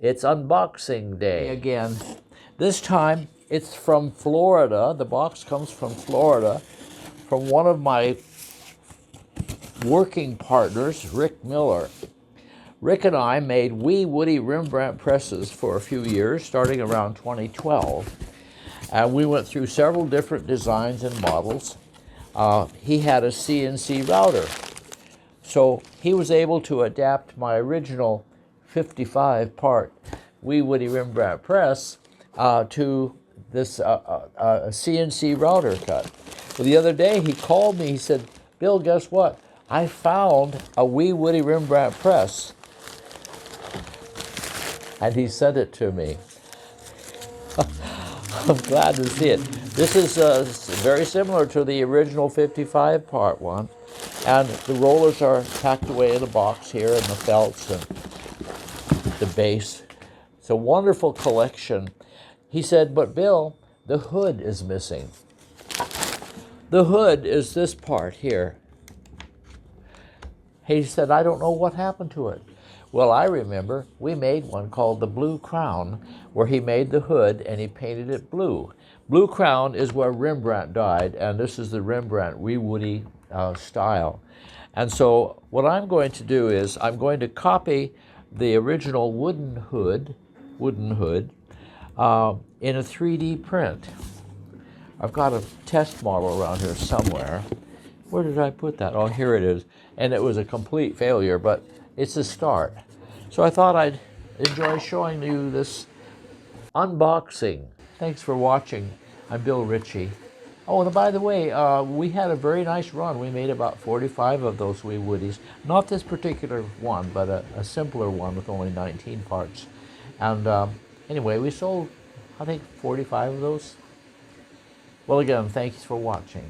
It's unboxing day again. This time it's from Florida. The box comes from Florida, from one of my working partners, Ric Miller. Rick and I made WeeWoodie Rembrandt presses for a few years, starting around 2012. And we went through several different designs and models. He had a CNC router. So he was able to adapt my original 55-part WeeWoodie Rembrandt press to this CNC router cut. Well, the other day he called me, he said, "Bill, guess what? I found a WeeWoodie Rembrandt press." And he sent it to me. I'm glad to see it. This is very similar to the original 55-part one. And the rollers are packed away in a box here, and the felts and the base. It's a wonderful collection. He said, "But Bill, the hood is missing." The hood is this part here. He said, "I don't know what happened to it." Well, I remember we made one called the Blue Crown, where he made the hood and he painted it blue. Blue Crown is where Rembrandt died, and this is the Rembrandt WeeWoodie style. And so what I'm going to do is I'm going to copy the original wooden hood in a 3D print. I've got a test model around here somewhere. Where did I put that? Oh, here it is. And it was a complete failure, but it's a start. So I thought I'd enjoy showing you this unboxing. Thanks for watching. I'm Bill Ritchie. Oh, and by the way, we had a very nice run. We made about 45 of those WeeWoodies. Not this particular one, but a simpler one with only 19 parts. And anyway, we sold, I think, 45 of those. Well, again, thanks for watching.